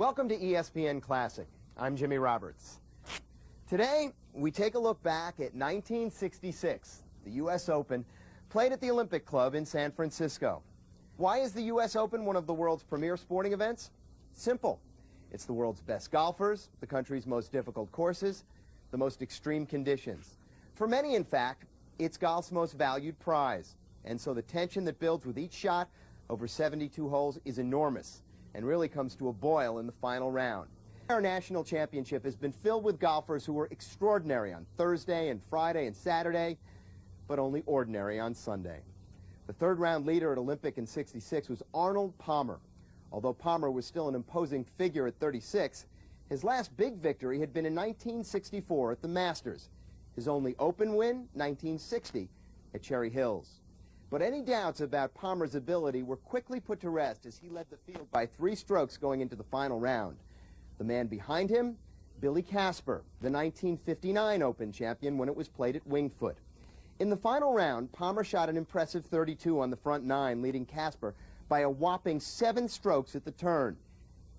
Welcome to ESPN Classic. I'm Jimmy Roberts. Today, we take a look back at 1966, the U.S. Open, played at the Olympic Club in San Francisco. Why is the U.S. Open one of the world's premier sporting events? Simple. It's the world's best golfers, the country's most difficult courses, the most extreme conditions. For many, in fact, it's golf's most valued prize. And so the tension that builds with each shot over 72 holes is enormous and really comes to a boil in the final round. Our national championship has been filled with golfers who were extraordinary on Thursday and Friday and Saturday, but only ordinary on Sunday. The third round leader at Olympic in '66 was Arnold Palmer. Although Palmer was still an imposing figure at 36, his last big victory had been in 1964 at the Masters. His only Open win, 1960, at Cherry Hills. But any doubts about Palmer's ability were quickly put to rest as he led the field by 3 strokes going into the final round. The man behind him, Billy Casper, the 1959 Open champion when it was played at Winged Foot. In the final round, Palmer shot an impressive 32 on the front 9, leading Casper by a whopping 7 strokes at the turn.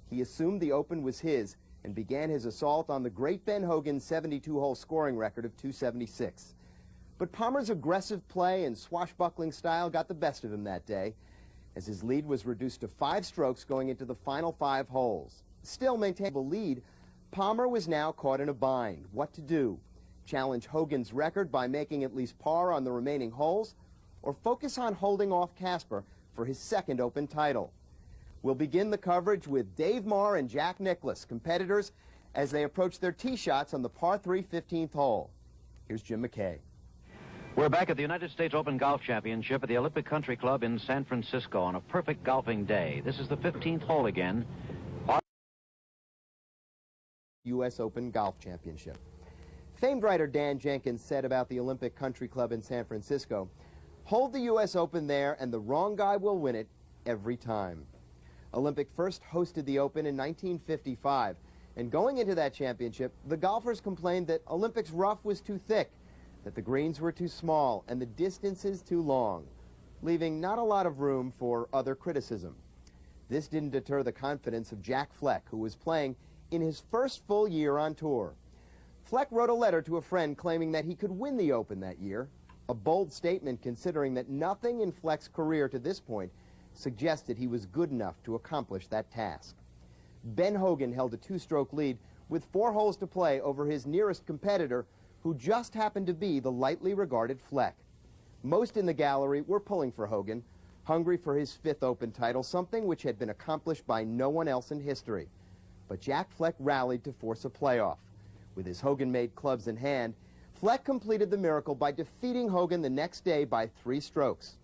He assumed the Open was his and began his assault on the great Ben Hogan's 72-hole scoring record of 276. But Palmer's aggressive play and swashbuckling style got the best of him that day, as his lead was reduced to 5 strokes going into the final 5 holes. Still maintaining the lead, Palmer was now caught in a bind. What to do? Challenge Hogan's record by making at least par on the remaining holes, or focus on holding off Casper for his second Open title? We'll begin the coverage with Dave Marr and Jack Nicklaus, competitors, as they approach their tee shots on the par 3 15th hole. Here's Jim McKay. We're back at the United States Open Golf Championship at the Olympic Country Club in San Francisco on a perfect golfing day. This is the 15th hole again. U.S. Open Golf Championship. Famed writer Dan Jenkins said about the Olympic Country Club in San Francisco, "Hold the U.S. Open there and the wrong guy will win it every time." Olympic first hosted the Open in 1955, and going into that championship, the golfers complained that Olympic's rough was too thick, that the greens were too small and the distances too long, leaving not a lot of room for other criticism. This didn't deter the confidence of Jack Fleck, who was playing in his first full year on tour. Fleck wrote a letter to a friend claiming that he could win the Open that year, a bold statement considering that nothing in Fleck's career to this point suggested he was good enough to accomplish that task. Ben Hogan held a 2-stroke lead with 4 holes to play over his nearest competitor, who just happened to be the lightly regarded Fleck. Most in the gallery were pulling for Hogan, hungry for his 5th Open title, something which had been accomplished by no one else in history. But Jack Fleck rallied to force a playoff. With his Hogan-made clubs in hand, Fleck completed the miracle by defeating Hogan the next day by 3 strokes.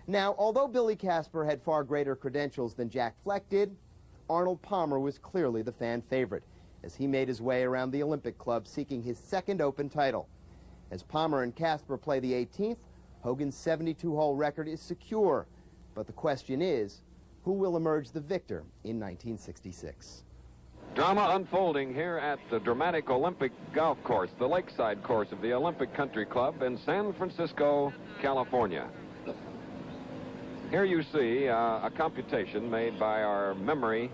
Now, although Billy Casper had far greater credentials than Jack Fleck did, Arnold Palmer was clearly the fan favorite, as he made his way around the Olympic Club seeking his 2nd Open title. As Palmer and Casper play the 18th, Hogan's 72-hole record is secure. But the question is, who will emerge the victor in 1966? Drama unfolding here at the dramatic Olympic golf course, the lakeside course of the Olympic Country Club in San Francisco, California. Here you see a computation made by our memory.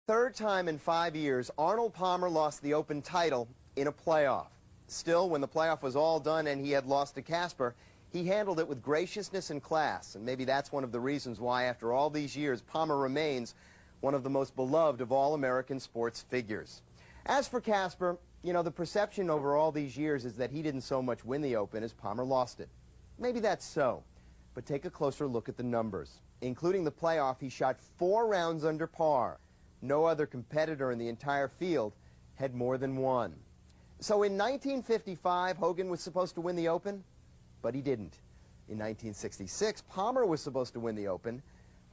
Third time in 5 years, Arnold Palmer lost the Open title in a playoff. Still, when the playoff was all done and he had lost to Casper, he handled it with graciousness and class, and maybe that's one of the reasons why, after all these years, Palmer remains one of the most beloved of all American sports figures. As for Casper, you know, the perception over all these years is that he didn't so much win the Open as Palmer lost it. Maybe that's so, but take a closer look at the numbers. Including the playoff, he shot 4 rounds under par. No other competitor in the entire field had more than 1. So in 1955, Hogan was supposed to win the Open, but he didn't. In 1966, Palmer was supposed to win the Open,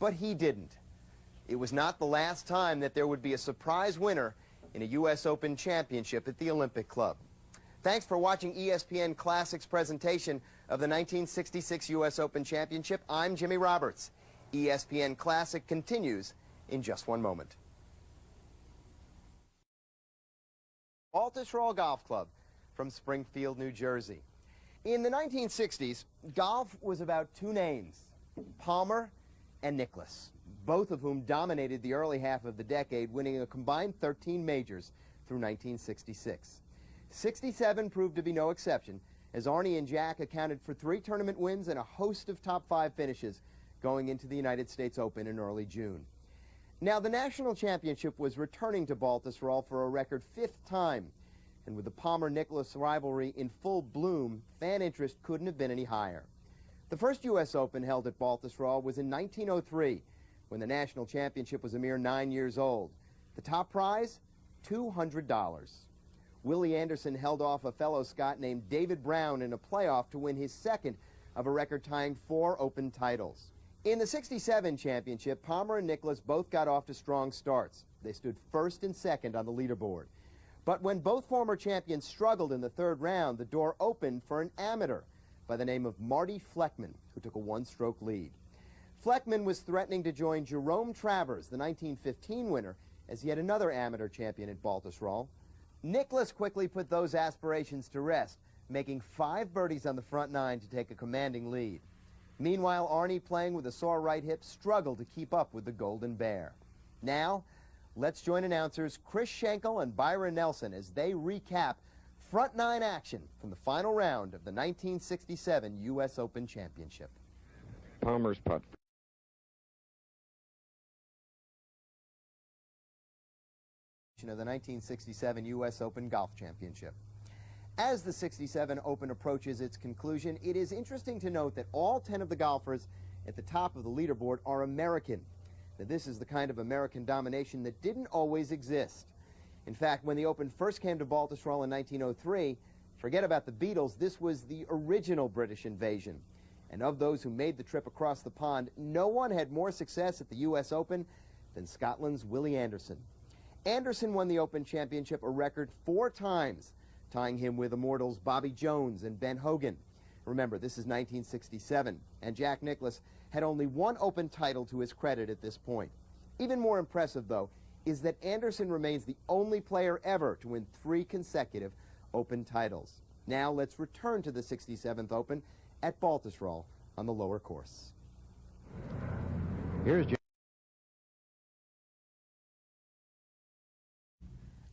but he didn't. It was not the last time that there would be a surprise winner in a U.S. Open championship at the Olympic Club. Thanks for watching ESPN Classic's presentation of the 1966 U.S. Open Championship. I'm Jimmy Roberts. ESPN Classic continues in just one moment. Baltusrol Golf Club from Springfield, New Jersey. In the 1960s, golf was about 2 names, Palmer and Nicklaus, both of whom dominated the early half of the decade, winning a combined 13 majors through 1966. 67 proved to be no exception, as Arnie and Jack accounted for 3 tournament wins and a host of top 5 finishes going into the United States Open in early June. Now, the national championship was returning to Baltusrol for a record 5th time, and with the Palmer-Nicklaus rivalry in full bloom, fan interest couldn't have been any higher. The first U.S. Open held at Baltusrol was in 1903, when the national championship was a mere 9 years old. The top prize, $200. Willie Anderson held off a fellow Scot named David Brown in a playoff to win his second of a record-tying 4 Open titles. In the 67 championship, Palmer and Nicklaus both got off to strong starts. They stood first and second on the leaderboard. But when both former champions struggled in the 3rd round, the door opened for an amateur by the name of Marty Fleckman, who took a 1-stroke lead. Fleckman was threatening to join Jerome Travers, the 1915 winner, as yet another amateur champion at Baltusrol. Nicklaus quickly put those aspirations to rest, making 5 birdies on the front 9 to take a commanding lead. Meanwhile, Arnie, playing with a sore right hip, struggled to keep up with the Golden Bear. Now, let's join announcers Chris Schenkel and Byron Nelson as they recap front 9 action from the final round of the 1967 U.S. Open Championship. Palmer's putt. Of the 1967 U.S. Open Golf Championship. As the 67 Open approaches its conclusion, it is interesting to note that all 10 of the golfers at the top of the leaderboard are American. Now, this is the kind of American domination that didn't always exist. In fact, when the Open first came to Baltusrol in 1903, forget about the Beatles, this was the original British invasion. And of those who made the trip across the pond, no one had more success at the U.S. Open than Scotland's Willie Anderson. Anderson won the Open Championship a record 4 times, tying him with immortals Bobby Jones and Ben Hogan. Remember, this is 1967, and Jack Nicklaus had only 1 Open title to his credit at this point. Even more impressive, though, is that Anderson remains the only player ever to win 3 consecutive Open titles. Now let's return to the 67th Open at Baltusrol on the lower course. Here's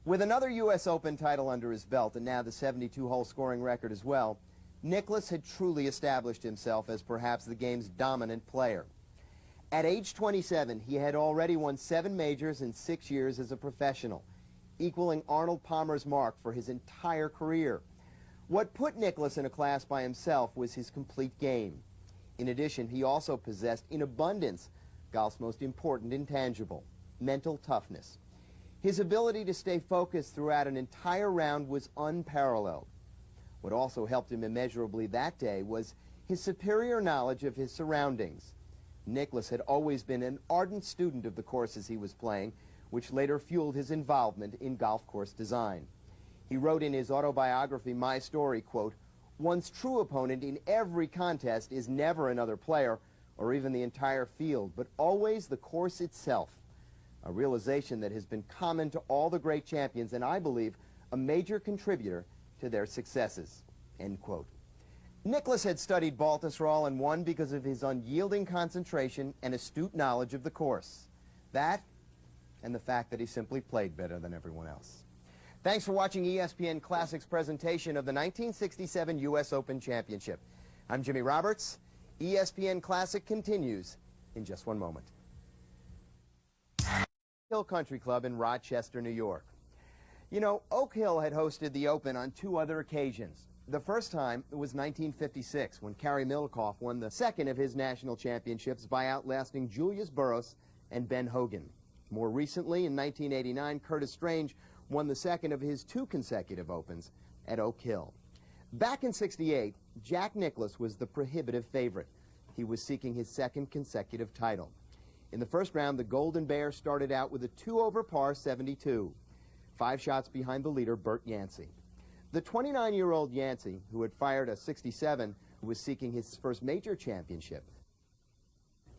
With another U.S. Open title under his belt and now the 72-hole scoring record as well, Nicklaus had truly established himself as perhaps the game's dominant player. At age 27, he had already won 7 majors in 6 years as a professional, equaling Arnold Palmer's mark for his entire career. What put Nicklaus in a class by himself was his complete game. In addition, he also possessed in abundance golf's most important intangible, mental toughness. His ability to stay focused throughout an entire round was unparalleled. What also helped him immeasurably that day was his superior knowledge of his surroundings. Nicklaus had always been an ardent student of the courses he was playing, which later fueled his involvement in golf course design. He wrote in his autobiography, My Story, quote, "One's true opponent in every contest is never another player or even the entire field, but always the course itself. A realization that has been common to all the great champions and I believe a major contributor to their successes," end quote. Nicklaus had studied Baltusrol and won because of his unyielding concentration and astute knowledge of the course. That and the fact that he simply played better than everyone else. Thanks for watching ESPN Classics presentation of the 1967 U.S. Open Championship. I'm Jimmy Roberts. ESPN Classic continues in just one moment. Hill Country Club in Rochester, New York. You know, Oak Hill had hosted the Open on 2 other occasions. The first time was 1956, when Carey Middlecoff won the second of his national championships by outlasting Julius Burroughs and Ben Hogan. More recently, in 1989, Curtis Strange won the second of his 2 consecutive Opens at Oak Hill. Back in '68, Jack Nicklaus was the prohibitive favorite. He was seeking his 2nd consecutive title. In the first round, the Golden Bear started out with a 2-over par 72, 5 shots behind the leader, Bert Yancey. The 29-year-old Yancey, who had fired a 67, was seeking his first major championship.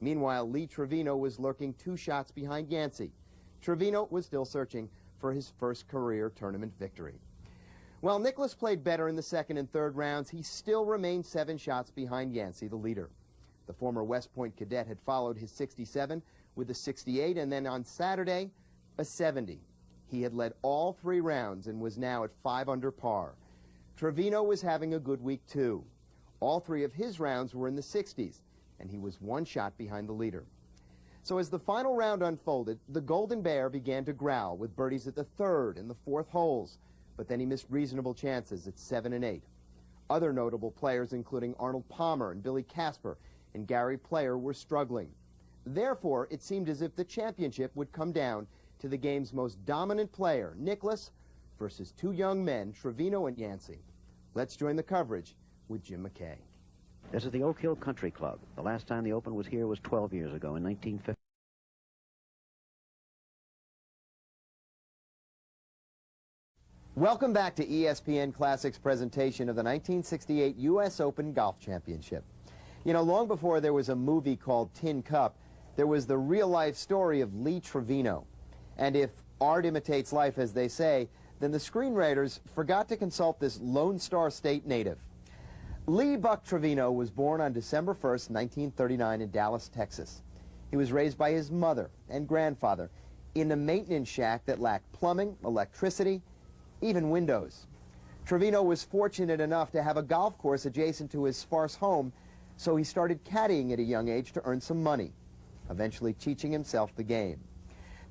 Meanwhile, Lee Trevino was lurking 2 shots behind Yancey. Trevino was still searching for his first career tournament victory. While Nicklaus played better in the 2nd and 3rd rounds, he still remained 7 shots behind Yancey, the leader. The former West Point cadet had followed his 67 with a 68, and then on Saturday, a 70. He had led all 3 rounds and was now at 5 under par. Trevino was having a good week, too. All 3 of his rounds were in the 60s, and he was 1 shot behind the leader. So as the final round unfolded, the Golden Bear began to growl with birdies at the 3rd and the 4th holes, but then he missed reasonable chances at 7 and 8. Other notable players, including Arnold Palmer and Billy Casper and Gary Player, were struggling. Therefore, it seemed as if the championship would come down to the game's most dominant player, Nicklaus, versus 2 young men, Trevino and Yancey. Let's join the coverage with Jim McKay. This is the Oak Hill Country Club. The last time the Open was here was 12 years ago in 1950. Welcome back to ESPN Classic's presentation of the 1968 U.S. Open Golf Championship. You know, long before there was a movie called Tin Cup, there was the real-life story of Lee Trevino. And if art imitates life, as they say, then the screenwriters forgot to consult this Lone Star State native. Lee Buck Trevino was born on December 1st, 1939 in Dallas, Texas. He was raised by his mother and grandfather in a maintenance shack that lacked plumbing, electricity, even windows. Trevino was fortunate enough to have a golf course adjacent to his sparse home, so he started caddying at a young age to earn some money, eventually teaching himself the game.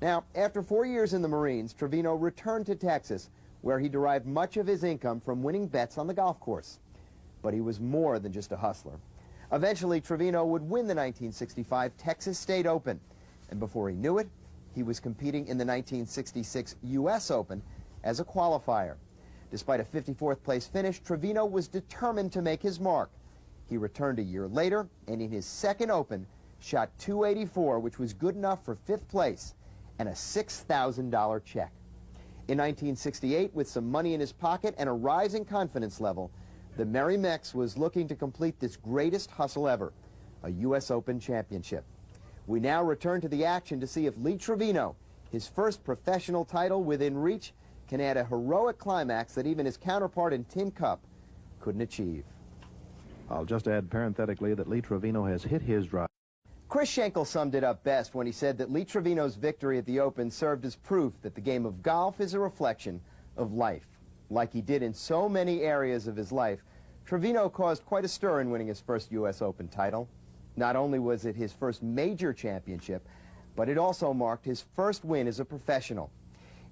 Now, after 4 years in the Marines, Trevino returned to Texas, where he derived much of his income from winning bets on the golf course. But he was more than just a hustler. Eventually, Trevino would win the 1965 Texas State Open, and before he knew it, he was competing in the 1966 U.S. Open as a qualifier. Despite a 54th place finish, Trevino was determined to make his mark. He returned a year later, and in his second Open, shot .284, which was good enough for 5th place and a $6,000 check. In 1968, with some money in his pocket and a rising confidence level, the Merry Mex was looking to complete this greatest hustle ever, a U.S. Open championship. We now return to the action to see if Lee Trevino, his first professional title within reach, can add a heroic climax that even his counterpart in Tin Cup couldn't achieve. I'll just add parenthetically that Lee Trevino has hit his drive. Chris Schenkel summed it up best when he said that Lee Trevino's victory at the Open served as proof that the game of golf is a reflection of life. Like he did in so many areas of his life, Trevino caused quite a stir in winning his first U.S. Open title. Not only was it his first major championship, but it also marked his first win as a professional.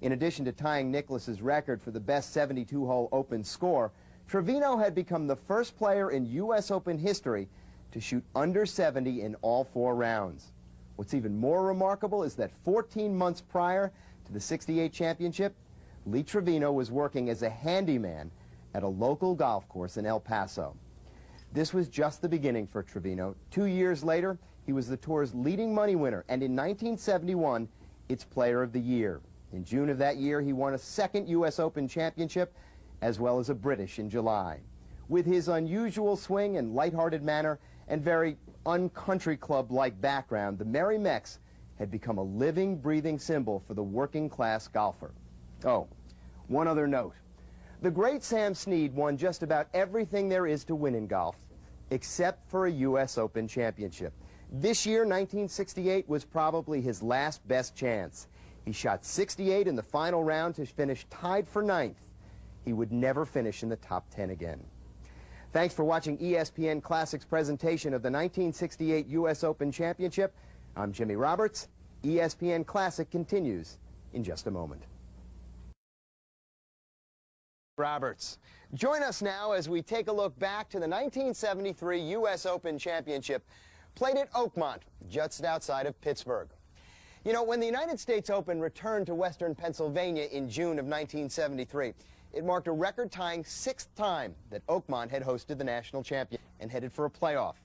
In addition to tying Nicklaus's record for the best 72-hole Open score, Trevino had become the first player in U.S. Open history to shoot under 70 in all 4 rounds. What's even more remarkable is that 14 months prior to the '68 championship, Lee Trevino was working as a handyman at a local golf course in El Paso. This was just the beginning for Trevino. 2 years later, he was the tour's leading money winner, and in 1971, its Player of the Year. In June of that year, he won a second U.S. Open championship, as well as a British in July. With his unusual swing and lighthearted manner and very un-country club-like background, the Merry Mex had become a living, breathing symbol for the working-class golfer. Oh, one other note. The great Sam Snead won just about everything there is to win in golf, except for a U.S. Open championship. This year, 1968, was probably his last best chance. He shot 68 in the final round to finish tied for 9th. He would never finish in the top 10 again. Thanks for watching ESPN Classic's presentation of the 1968 U.S. Open Championship. I'm Jimmy Roberts. ESPN Classic continues in just a moment. Roberts. Join us now as we take a look back to the 1973 U.S. Open Championship, played at Oakmont, just outside of Pittsburgh. You know, when the United States Open returned to Western Pennsylvania in June of 1973, it marked a record-tying 6th time that Oakmont had hosted the national champion and headed for a playoff.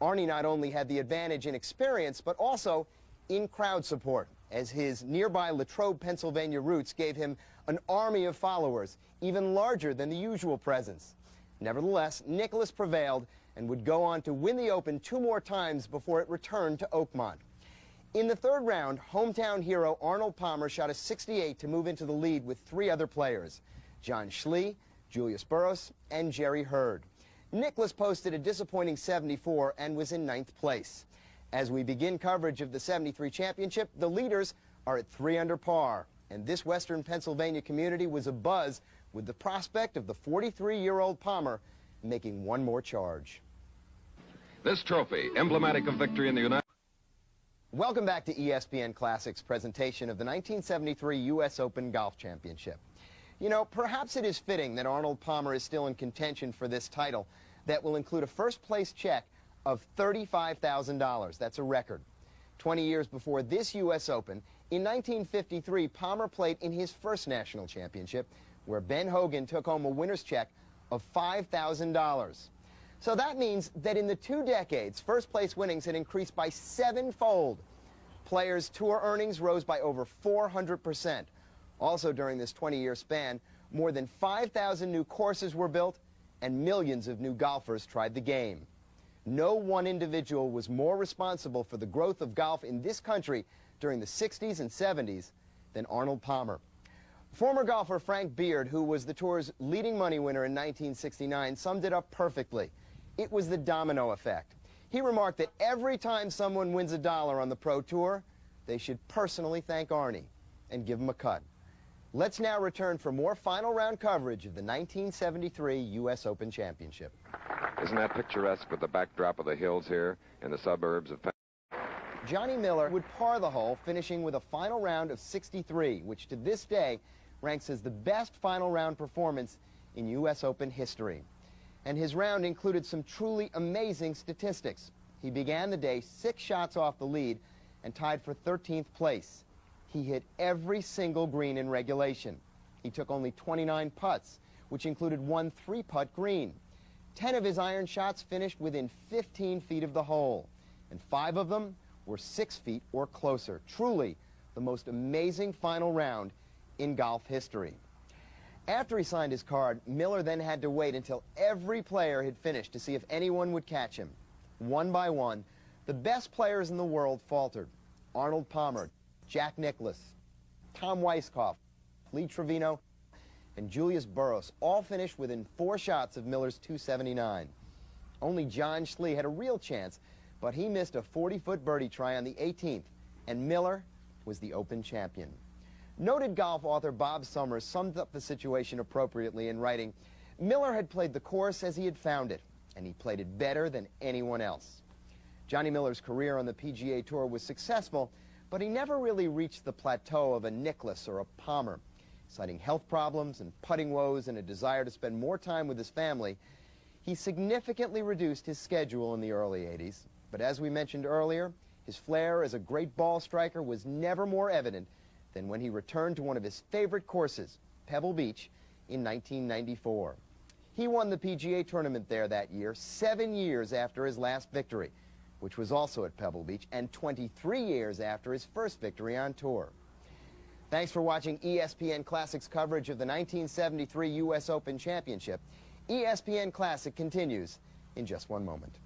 Arnie not only had the advantage in experience, but also in crowd support, as his nearby Latrobe, Pennsylvania roots gave him an army of followers, even larger than the usual presence. Nevertheless, Nicklaus prevailed and would go on to win the Open 2 more times before it returned to Oakmont. In the 3rd round, hometown hero Arnold Palmer shot a 68 to move into the lead with 3 other players, John Schley, Julius Burroughs, and Jerry Hurd. Nicklaus posted a disappointing 74 and was in 9th place. As we begin coverage of the 73 championship, the leaders are at 3 under par, and this Western Pennsylvania community was abuzz with the prospect of the 43-year-old Palmer making one more charge. This trophy, emblematic of victory in the United States. Welcome back to ESPN Classic's presentation of the 1973 U.S. Open Golf Championship. You know, perhaps it is fitting that Arnold Palmer is still in contention for this title that will include a first-place check of $35,000. That's a record. 20 years before this U.S. Open, in 1953, Palmer played in his first national championship, where Ben Hogan took home a winner's check of $5,000. So that means that in the 2 decades, first-place winnings had increased by 7-fold. Players' tour earnings rose by over 400%. Also during this 20-year span, more than 5,000 new courses were built, and millions of new golfers tried the game. No one individual was more responsible for the growth of golf in this country during the 60s and 70s than Arnold Palmer. Former golfer Frank Beard, who was the tour's leading money winner in 1969, summed it up perfectly. It was the domino effect. He remarked that every time someone wins $1 on the Pro Tour, they should personally thank Arnie and give him a cut. Let's now return for more final round coverage of the 1973 U.S. Open Championship. Isn't that picturesque with the backdrop of the hills here in the suburbs of Johnny Miller would par the hole, finishing with a final round of 63, which to this day ranks as the best final round performance in U.S. Open history. And his round included some truly amazing statistics. He began the day 6 shots off the lead and tied for 13th place. He hit every single green in regulation. He took only 29 putts, which included 1 3-putt green. 10 of his iron shots finished within 15 feet of the hole, and 5 of them were 6 feet or closer. Truly the most amazing final round in golf history. After he signed his card, Miller then had to wait until every player had finished to see if anyone would catch him. One by one, the best players in the world faltered. Arnold Palmer, Jack Nicklaus, Tom Weiskopf, Lee Trevino, and Julius Burroughs all finished within 4 shots of Miller's 279. Only John Schley had a real chance, but he missed a 40-foot birdie try on the 18th, and Miller was the Open champion. Noted golf author Bob Summers summed up the situation appropriately in writing, "Miller had played the course as he had found it, and he played it better than anyone else." Johnny Miller's career on the PGA Tour was successful, but he never really reached the plateau of a Nicklaus or a Palmer. Citing health problems and putting woes and a desire to spend more time with his family, he significantly reduced his schedule in the early 80s. But as we mentioned earlier, his flair as a great ball striker was never more evident than when he returned to one of his favorite courses, Pebble Beach, in 1994. He won the PGA tournament there that year, 7 years after his last victory, which was also at Pebble Beach, and 23 years after his first victory on tour. Thanks for watching ESPN Classic's coverage of the 1973 U.S. Open Championship. ESPN Classic continues in just one moment.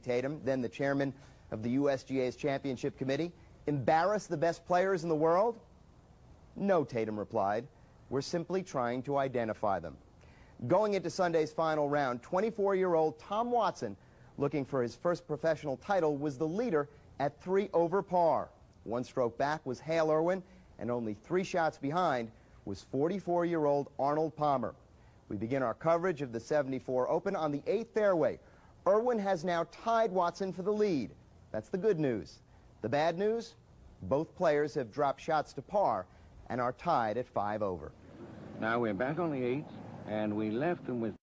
Tatum, then the chairman of the USGA's Championship Committee, embarrass the best players in the world? No, Tatum replied. We're simply trying to identify them. Going into Sunday's final round, 24-year-old Tom Watson, looking for his first professional title, was the leader at 3 over par. 1 stroke back was Hale Irwin, and only 3 shots behind was 44-year-old Arnold Palmer. We begin our coverage of the 74 Open on the 8th fairway. Irwin has now tied Watson for the lead. That's the good news. The bad news? Both players have dropped shots to par and are tied at 5 over. Now we're back on the 8th, and we left them with